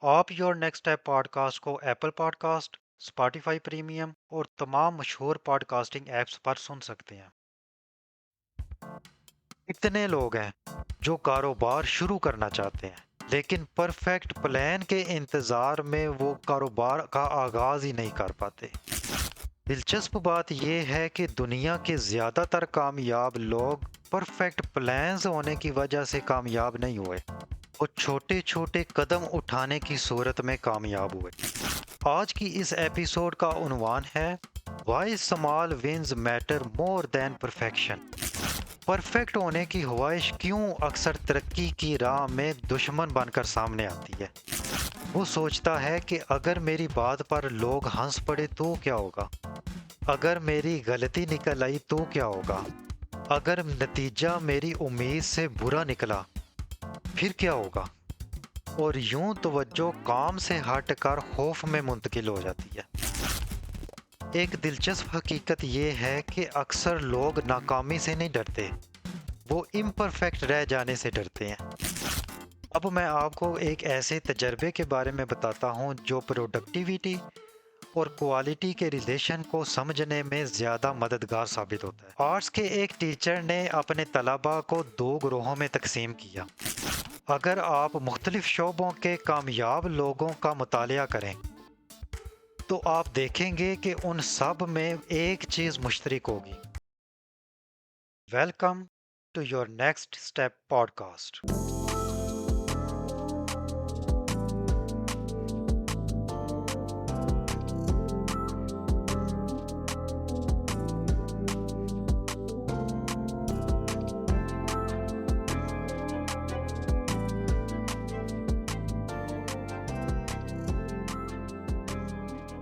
آپ your next app podcast کو Apple podcast, Spotify premium اور تمام مشہور پوڈ کاسٹنگ ایپس پر سن سکتے ہیں۔ اتنے لوگ ہیں جو کاروبار شروع کرنا چاہتے ہیں لیکن پرفیکٹ پلان کے انتظار میں وہ کاروبار کا آغاز ہی نہیں کر پاتے۔ دلچسپ بات یہ ہے کہ دنیا کے زیادہ تر کامیاب لوگ پرفیکٹ پلانز ہونے کی وجہ سے کامیاب نہیں ہوئے، وہ چھوٹے چھوٹے قدم اٹھانے کی صورت میں کامیاب ہوئے۔ آج کی اس ایپیسوڈ کا عنوان ہے Why Small Wins Matter More Than Perfection۔ Perfect ہونے کی خواہش کیوں اکثر ترقی کی راہ میں دشمن بن کر سامنے آتی ہے۔ وہ سوچتا ہے کہ اگر میری بات پر لوگ ہنس پڑے تو کیا ہوگا، اگر میری غلطی نکل آئی تو کیا ہوگا، اگر نتیجہ میری امید سے برا نکلا پھر کیا ہوگا، اور یوں توجہ کام سے ہٹ کر خوف میں منتقل ہو جاتی ہے۔ ایک دلچسپ حقیقت یہ ہے کہ اکثر لوگ ناکامی سے نہیں ڈرتے، وہ امپرفیکٹ رہ جانے سے ڈرتے ہیں۔ اب میں آپ کو ایک ایسے تجربے کے بارے میں بتاتا ہوں جو پروڈکٹیوٹی اور کوالٹی کے ریلیشن کو سمجھنے میں زیادہ مددگار ثابت ہوتا ہے۔ آرٹس کے ایک ٹیچر نے اپنے طلباء کو دو گروہوں میں تقسیم کیا۔ اگر آپ مختلف شعبوں کے کامیاب لوگوں کا مطالعہ کریں تو آپ دیکھیں گے کہ ان سب میں ایک چیز مشترک ہوگی۔ Welcome to your next step podcast.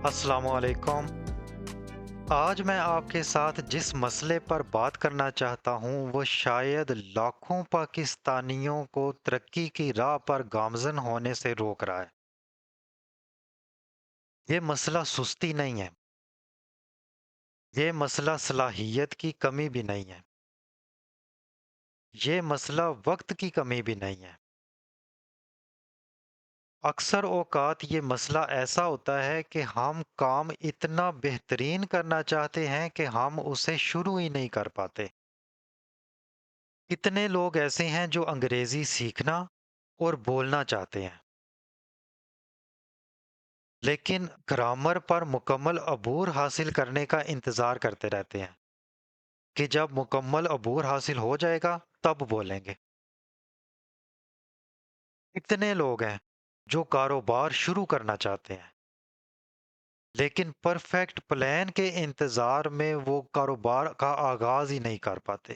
السلام علیکم۔ آج میں آپ کے ساتھ جس مسئلے پر بات کرنا چاہتا ہوں وہ شاید لاکھوں پاکستانیوں کو ترقی کی راہ پر گامزن ہونے سے روک رہا ہے۔ یہ مسئلہ سستی نہیں ہے، یہ مسئلہ صلاحیت کی کمی بھی نہیں ہے، یہ مسئلہ وقت کی کمی بھی نہیں ہے۔ اکثر اوقات یہ مسئلہ ایسا ہوتا ہے کہ ہم کام اتنا بہترین کرنا چاہتے ہیں کہ ہم اسے شروع ہی نہیں کر پاتے۔ کتنے لوگ ایسے ہیں جو انگریزی سیکھنا اور بولنا چاہتے ہیں لیکن گرامر پر مکمل عبور حاصل کرنے کا انتظار کرتے رہتے ہیں کہ جب مکمل عبور حاصل ہو جائے گا تب بولیں گے۔ کتنے لوگ ہیں جو کاروبار شروع کرنا چاہتے ہیں لیکن پرفیکٹ پلان کے انتظار میں وہ کاروبار کا آغاز ہی نہیں کر پاتے،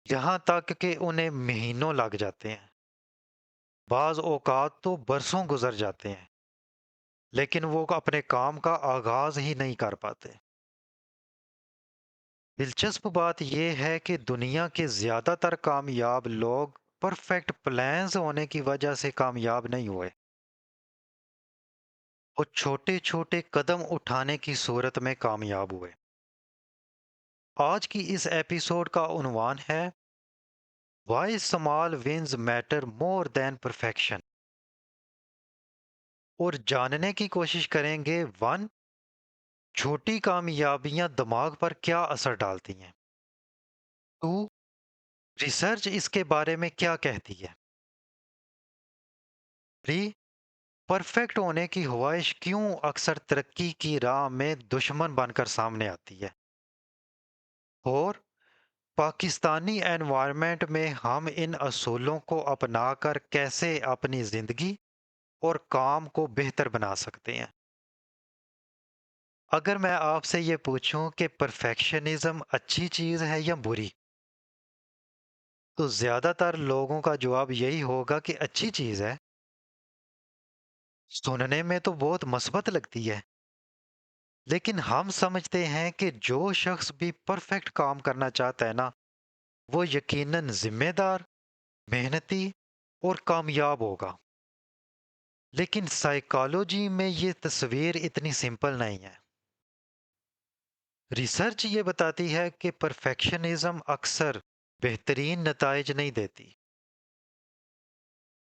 یہاں تک کہ انہیں مہینوں لگ جاتے ہیں، بعض اوقات تو برسوں گزر جاتے ہیں لیکن وہ اپنے کام کا آغاز ہی نہیں کر پاتے۔ دلچسپ بات یہ ہے کہ دنیا کے زیادہ تر کامیاب لوگ پرفیکٹ پلانز ہونے کی وجہ سے کامیاب نہیں ہوئے، وہ چھوٹے چھوٹے قدم اٹھانے کی صورت میں کامیاب ہوئے۔ آج کی اس ایپیسوڈ کا عنوان ہے Why Small Wins Matter More Than Perfection، اور جاننے کی کوشش کریں گے 1، چھوٹی کامیابیاں دماغ پر کیا اثر ڈالتی ہیں، 2، ریسرچ اس کے بارے میں کیا کہتی ہے، 3، پرفیکٹ ہونے کی خواہش کیوں اکثر ترقی کی راہ میں دشمن بن کر سامنے آتی ہے، اور پاکستانی انوائرمنٹ میں ہم ان اصولوں کو اپنا کر کیسے اپنی زندگی اور کام کو بہتر بنا سکتے ہیں۔ اگر میں آپ سے یہ پوچھوں کہ پرفیکشنزم اچھی چیز ہے یا بری، تو زیادہ تر لوگوں کا جواب یہی ہوگا کہ اچھی چیز ہے۔ سننے میں تو بہت مثبت لگتی ہے، لیکن ہم سمجھتے ہیں کہ جو شخص بھی پرفیکٹ کام کرنا چاہتا ہے نا، وہ یقیناً ذمہ دار، محنتی اور کامیاب ہوگا۔ لیکن سائیکالوجی میں یہ تصویر اتنی سمپل نہیں ہے۔ ریسرچ یہ بتاتی ہے کہ پرفیکشنزم اکثر بہترین نتائج نہیں دیتی،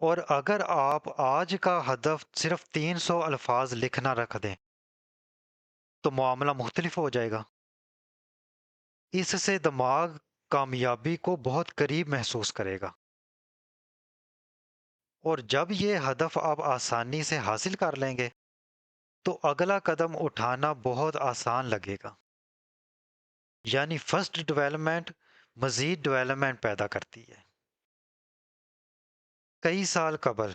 اور اگر آپ آج کا ہدف صرف 300 الفاظ لکھنا رکھ دیں تو معاملہ مختلف ہو جائے گا۔ اس سے دماغ کامیابی کو بہت قریب محسوس کرے گا، اور جب یہ ہدف آپ آسانی سے حاصل کر لیں گے تو اگلا قدم اٹھانا بہت آسان لگے گا۔ یعنی فرسٹ ڈیولپمنٹ مزید ڈیولپمنٹ پیدا کرتی ہے۔ کئی سال قبل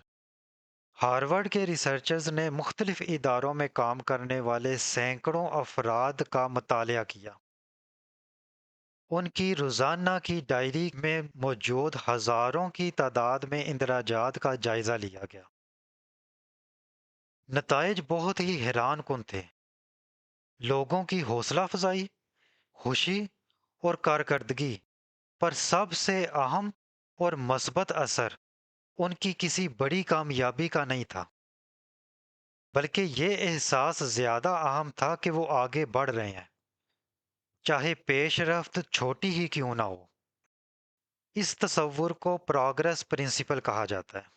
ہارورڈ کے ریسرچرز نے مختلف اداروں میں کام کرنے والے سینکڑوں افراد کا مطالعہ کیا۔ ان کی روزانہ کی ڈائری میں موجود ہزاروں کی تعداد میں اندراجات کا جائزہ لیا گیا۔ نتائج بہت ہی حیران کن تھے۔ لوگوں کی حوصلہ افزائی، خوشی اور کارکردگی پر سب سے اہم اور مثبت اثر ان کی کسی بڑی کامیابی کا نہیں تھا، بلکہ یہ احساس زیادہ اہم تھا کہ وہ آگے بڑھ رہے ہیں، چاہے پیش رفت چھوٹی ہی کیوں نہ ہو۔ اس تصور کو پروگرس پرنسپل کہا جاتا ہے۔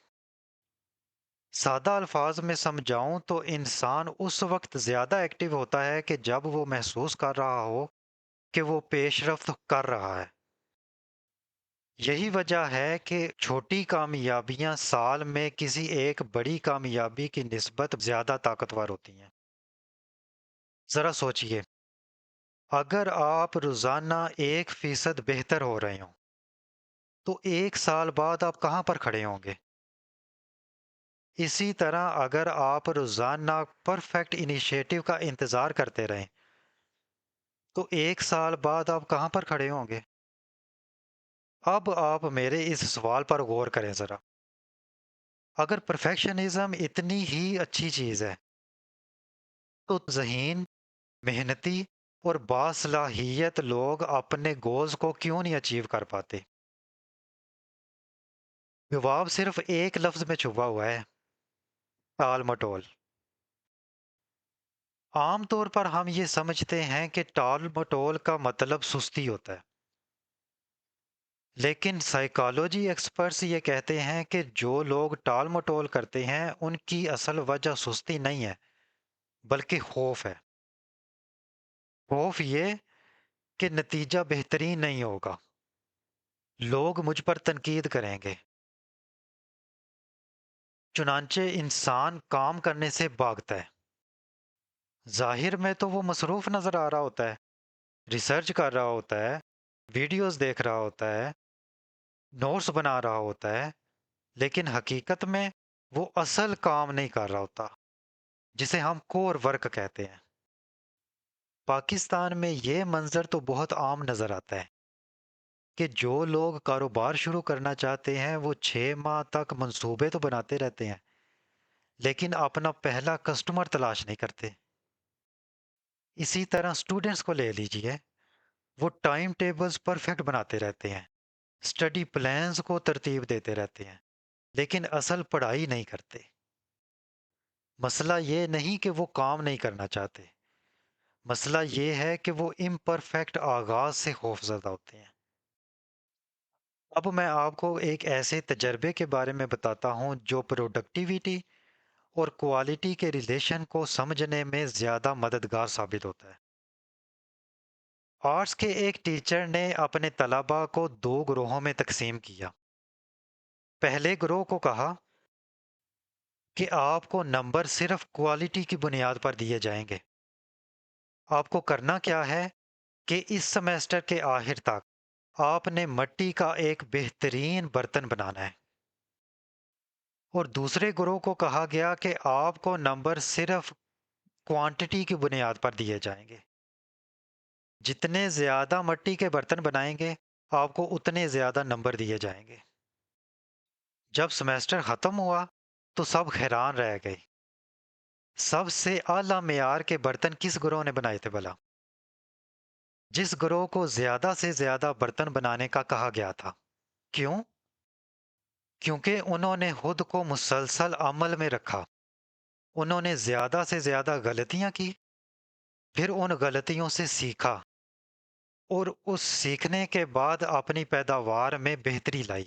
سادہ الفاظ میں سمجھاؤں تو انسان اس وقت زیادہ ایکٹیو ہوتا ہے کہ جب وہ محسوس کر رہا ہو کہ وہ پیش رفت کر رہا ہے۔ یہی وجہ ہے کہ چھوٹی کامیابیاں سال میں کسی ایک بڑی کامیابی کی نسبت زیادہ طاقتور ہوتی ہیں۔ ذرا سوچئے، اگر آپ روزانہ 1% بہتر ہو رہے ہوں تو 1 سال بعد آپ کہاں پر کھڑے ہوں گے؟ اسی طرح اگر آپ روزانہ پرفیکٹ انیشیٹو کا انتظار کرتے رہیں تو 1 سال بعد آپ کہاں پر کھڑے ہوں گے؟ اب آپ میرے اس سوال پر غور کریں ذرا۔ اگر پرفیکشنزم اتنی ہی اچھی چیز ہے تو ذہین، محنتی اور باصلاحیت لوگ اپنے گولز کو کیوں نہیں اچیو کر پاتے؟ جواب صرف ایک لفظ میں چھپا ہوا ہے: ٹال مٹول۔ عام طور پر ہم یہ سمجھتے ہیں کہ ٹال مٹول کا مطلب سستی ہوتا ہے، لیکن سائیکالوجی ایکسپرٹس یہ کہتے ہیں کہ جو لوگ ٹال مٹول کرتے ہیں ان کی اصل وجہ سستی نہیں ہے بلکہ خوف ہے۔ خوف یہ کہ نتیجہ بہترین نہیں ہوگا، لوگ مجھ پر تنقید کریں گے، چنانچہ انسان کام کرنے سے بھاگتا ہے۔ ظاہر میں تو وہ مصروف نظر آ رہا ہوتا ہے، ریسرچ کر رہا ہوتا ہے، ویڈیوز دیکھ رہا ہوتا ہے، نوٹس بنا رہا ہوتا ہے، لیکن حقیقت میں وہ اصل کام نہیں کر رہا ہوتا، جسے ہم کور ورک کہتے ہیں۔ پاکستان میں یہ منظر تو بہت عام نظر آتا ہے کہ جو لوگ کاروبار شروع کرنا چاہتے ہیں وہ 6 ماہ تک منصوبے تو بناتے رہتے ہیں لیکن اپنا پہلا کسٹمر تلاش نہیں کرتے۔ اسی طرح سٹوڈنٹس کو لے لیجئے، وہ ٹائم ٹیبلز پرفیکٹ بناتے رہتے ہیں، اسٹڈی پلانز کو ترتیب دیتے رہتے ہیں، لیکن اصل پڑھائی نہیں کرتے۔ مسئلہ یہ نہیں کہ وہ کام نہیں کرنا چاہتے، مسئلہ یہ ہے کہ وہ امپرفیکٹ آغاز سے خوف زدہ ہوتے ہیں۔ اب میں آپ کو ایک ایسے تجربے کے بارے میں بتاتا ہوں جو پروڈکٹیوٹی اور کوالٹی کے ریلیشن کو سمجھنے میں زیادہ مددگار ثابت ہوتا ہے۔ آرٹس کے ایک ٹیچر نے اپنے طلباء کو 2 گروہوں میں تقسیم کیا۔ پہلے گروہ کو کہا کہ آپ کو نمبر صرف کوالٹی کی بنیاد پر دیے جائیں گے۔ آپ کو کرنا کیا ہے کہ اس سیمیسٹر کے آخر تک آپ نے مٹی کا ایک بہترین برتن بنانا ہے۔ اور دوسرے گروہ کو کہا گیا کہ آپ کو نمبر صرف کوانٹٹی کی بنیاد پر دیے جائیں گے۔ جتنے زیادہ مٹی کے برتن بنائیں گے آپ کو اتنے زیادہ نمبر دیے جائیں گے۔ جب سیمیسٹر ختم ہوا تو سب حیران رہ گئے۔ سب سے اعلیٰ معیار کے برتن کس گروہ نے بنائے تھے بھلا؟ جس گروہ کو زیادہ سے زیادہ برتن بنانے کا کہا گیا تھا۔ کیوں؟ کیونکہ انہوں نے خود کو مسلسل عمل میں رکھا، انہوں نے زیادہ سے زیادہ غلطیاں کی، پھر ان غلطیوں سے سیکھا اور اس سیکھنے کے بعد اپنی پیداوار میں بہتری لائی۔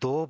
2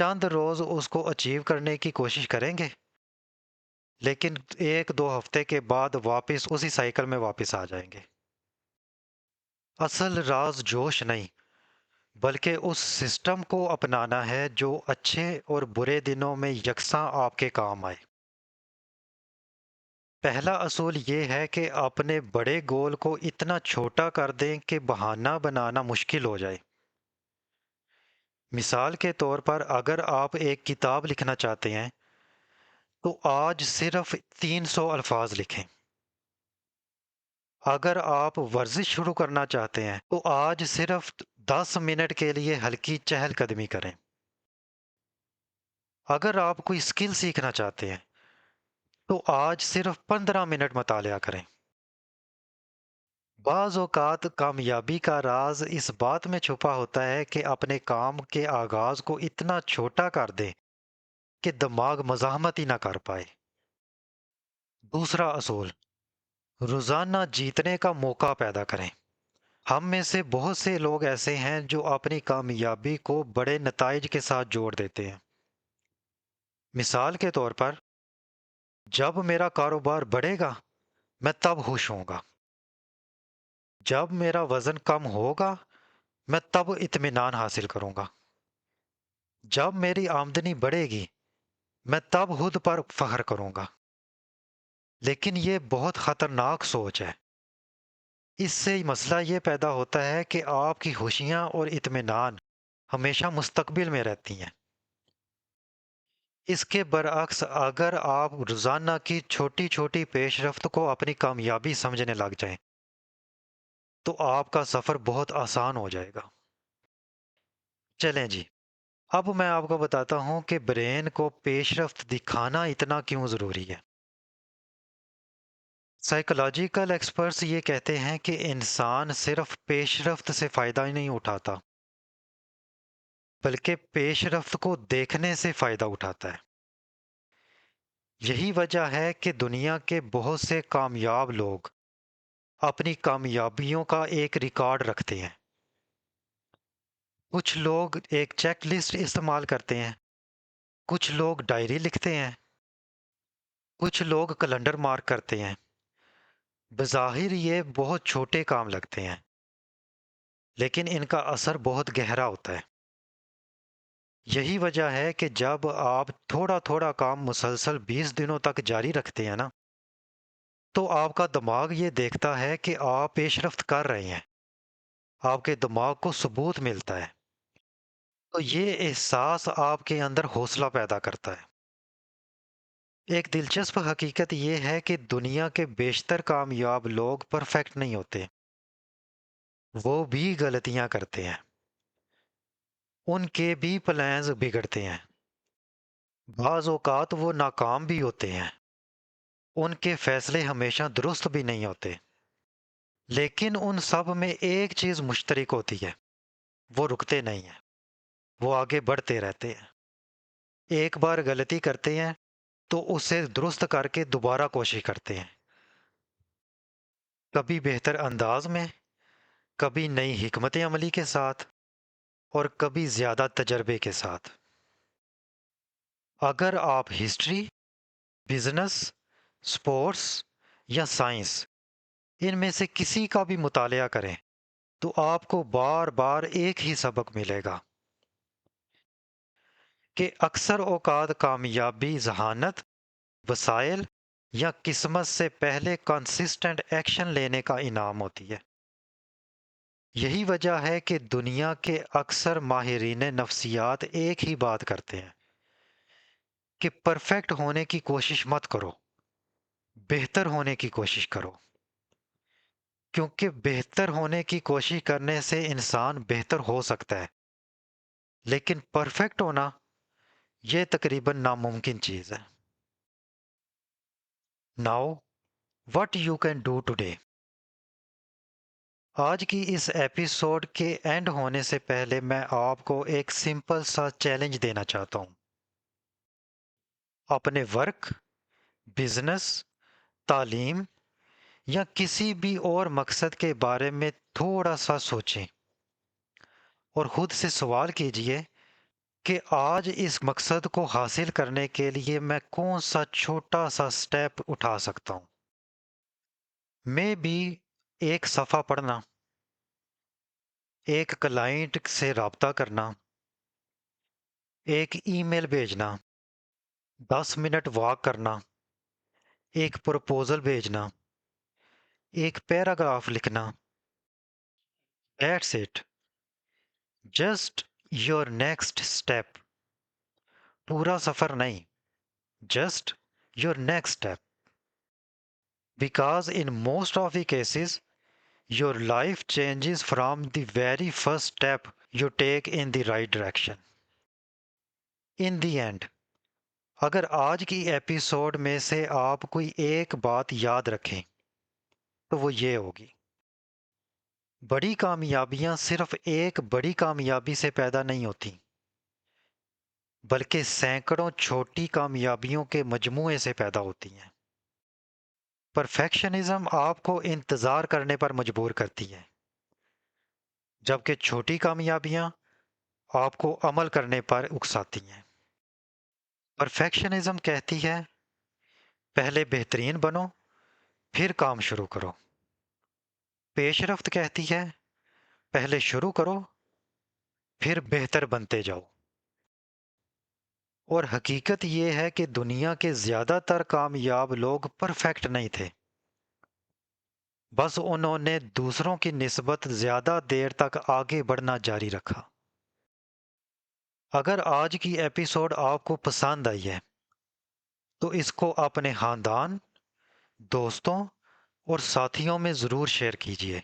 چند روز اس کو اچیو کرنے کی کوشش کریں گے، لیکن ایک دو ہفتے کے بعد واپس اسی سائیکل میں واپس آ جائیں گے۔ اصل راز جوش نہیں، بلکہ اس سسٹم کو اپنانا ہے جو اچھے اور برے دنوں میں یکساں آپ کے کام آئے۔ پہلا اصول یہ ہے کہ اپنے بڑے گول کو اتنا چھوٹا کر دیں کہ بہانہ بنانا مشکل ہو جائے۔ مثال کے طور پر اگر آپ ایک کتاب لکھنا چاہتے ہیں تو آج صرف 300 الفاظ لکھیں۔ اگر آپ ورزش شروع کرنا چاہتے ہیں تو آج صرف 10 منٹ کے لیے ہلکی چہل قدمی کریں۔ اگر آپ کوئی اسکل سیکھنا چاہتے ہیں تو آج صرف 15 منٹ مطالعہ کریں۔ بعض اوقات کامیابی کا راز اس بات میں چھپا ہوتا ہے کہ اپنے کام کے آغاز کو اتنا چھوٹا کر دیں کہ دماغ مزاحمت ہی نہ کر پائے۔ دوسرا اصول، روزانہ جیتنے کا موقع پیدا کریں۔ ہم میں سے بہت سے لوگ ایسے ہیں جو اپنی کامیابی کو بڑے نتائج کے ساتھ جوڑ دیتے ہیں۔ مثال کے طور پر، جب میرا کاروبار بڑھے گا میں تب خوش ہوں گا، جب میرا وزن کم ہوگا میں تب اطمینان حاصل کروں گا، جب میری آمدنی بڑھے گی میں تب خود پر فخر کروں گا۔ لیکن یہ بہت خطرناک سوچ ہے۔ اس سے مسئلہ یہ پیدا ہوتا ہے کہ آپ کی خوشیاں اور اطمینان ہمیشہ مستقبل میں رہتی ہیں۔ اس کے برعکس اگر آپ روزانہ کی چھوٹی چھوٹی پیش رفت کو اپنی کامیابی سمجھنے لگ جائیں تو آپ کا سفر بہت آسان ہو جائے گا۔ چلیں جی، اب میں آپ کو بتاتا ہوں کہ برین کو پیش رفت دکھانا اتنا کیوں ضروری ہے۔ سائیکولوجیکل ایکسپرٹس یہ کہتے ہیں کہ انسان صرف پیش رفت سے فائدہ ہی نہیں اٹھاتا، بلکہ پیش رفت کو دیکھنے سے فائدہ اٹھاتا ہے۔ یہی وجہ ہے کہ دنیا کے بہت سے کامیاب لوگ اپنی کامیابیوں کا ایک ریکارڈ رکھتے ہیں۔ کچھ لوگ ایک چیک لسٹ استعمال کرتے ہیں، کچھ لوگ ڈائری لکھتے ہیں، کچھ لوگ کیلنڈر مارک کرتے ہیں۔ بظاہر یہ بہت چھوٹے کام لگتے ہیں، لیکن ان کا اثر بہت گہرا ہوتا ہے۔ یہی وجہ ہے کہ جب آپ تھوڑا تھوڑا کام مسلسل 20 دنوں تک جاری رکھتے ہیں نا، تو آپ کا دماغ یہ دیکھتا ہے کہ آپ پیش رفت کر رہے ہیں، آپ کے دماغ کو ثبوت ملتا ہے، تو یہ احساس آپ کے اندر حوصلہ پیدا کرتا ہے۔ ایک دلچسپ حقیقت یہ ہے کہ دنیا کے بیشتر کامیاب لوگ پرفیکٹ نہیں ہوتے، وہ بھی غلطیاں کرتے ہیں، ان کے بھی پلانز بگڑتے ہیں، بعض اوقات وہ ناکام بھی ہوتے ہیں، ان کے فیصلے ہمیشہ درست بھی نہیں ہوتے، لیکن ان سب میں ایک چیز مشترک ہوتی ہے، وہ رکتے نہیں ہیں، وہ آگے بڑھتے رہتے ہیں۔ ایک بار غلطی کرتے ہیں تو اسے درست کر کے دوبارہ کوشش کرتے ہیں، کبھی بہتر انداز میں، کبھی نئی حکمت عملی کے ساتھ، اور کبھی زیادہ تجربے کے ساتھ۔ اگر آپ ہسٹری، بزنس، سپورٹس یا سائنس، ان میں سے کسی کا بھی مطالعہ کریں تو آپ کو بار بار ایک ہی سبق ملے گا کہ اکثر اوقات کامیابی ذہانت، وسائل یا قسمت سے پہلے کنسسٹنٹ ایکشن لینے کا انعام ہوتی ہے۔ یہی وجہ ہے کہ دنیا کے اکثر ماہرین نفسیات ایک ہی بات کرتے ہیں کہ پرفیکٹ ہونے کی کوشش مت کرو، بہتر ہونے کی کوشش کرو، کیونکہ بہتر ہونے کی کوشش کرنے سے انسان بہتر ہو سکتا ہے، لیکن پرفیکٹ ہونا یہ تقریباً ناممکن چیز ہے۔ Now what you can do today۔ آج کی اس ایپیسوڈ کے اینڈ ہونے سے پہلے میں آپ کو ایک سمپل سا چیلنج دینا چاہتا ہوں۔ اپنے ورک، بزنس، تعلیم یا کسی بھی اور مقصد کے بارے میں تھوڑا سا سوچیں اور خود سے سوال کیجئے کہ آج اس مقصد کو حاصل کرنے کے لیے میں کون سا چھوٹا سا سٹیپ اٹھا سکتا ہوں. میں بھی ایک صفحہ پڑھنا، ایک کلائنٹ سے رابطہ کرنا، ایک ای میل بھیجنا، 10 منٹ واک کرنا، ایک پروپوزل بھیجنا، ایک پیراگراف لکھنا. That's it. Just your next step. پورا سفر نہیں. Just your next step. Because in most of the cases, your life changes from the very first step you take in the right direction. In the end, اگر آج کی episode میں سے آپ کوئی ایک بات یاد رکھیں تو وہ یہ ہوگی: بڑی کامیابیاں صرف ایک بڑی کامیابی سے پیدا نہیں ہوتی، بلکہ سینکڑوں چھوٹی کامیابیوں کے مجموعے سے پیدا ہوتی ہیں. پرفیکشنزم آپ کو انتظار کرنے پر مجبور کرتی ہے، جبکہ چھوٹی کامیابیاں آپ کو عمل کرنے پر اکساتی ہیں. پرفیکشنزم کہتی ہے پہلے بہترین بنو، پھر کام شروع کرو. پیش رفت کہتی ہے پہلے شروع کرو، پھر بہتر بنتے جاؤ. اور حقیقت یہ ہے کہ دنیا کے زیادہ تر کامیاب لوگ پرفیکٹ نہیں تھے، بس انہوں نے دوسروں کی نسبت زیادہ دیر تک آگے بڑھنا جاری رکھا. اگر آج کی ایپیسوڈ آپ کو پسند آئی ہے تو اس کو اپنے خاندان، دوستوں اور ساتھیوں میں ضرور شیئر کیجیے.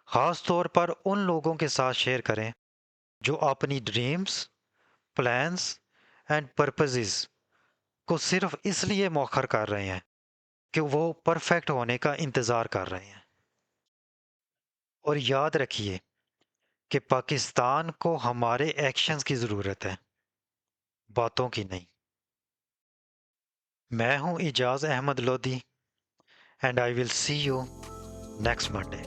خاص طور پر ان لوگوں کے ساتھ شیئر کریں جو اپنی ڈریمز، پلانز اینڈ پرپزز کو صرف اس لیے مؤخر کر رہے ہیں کہ وہ پرفیکٹ ہونے کا انتظار کر رہے ہیں. اور یاد رکھیے کہ پاکستان کو ہمارے ایکشنز کی ضرورت ہے، باتوں کی نہیں. میں ہوں Ijaz Ahmed Lodhi, and I will see you next Monday.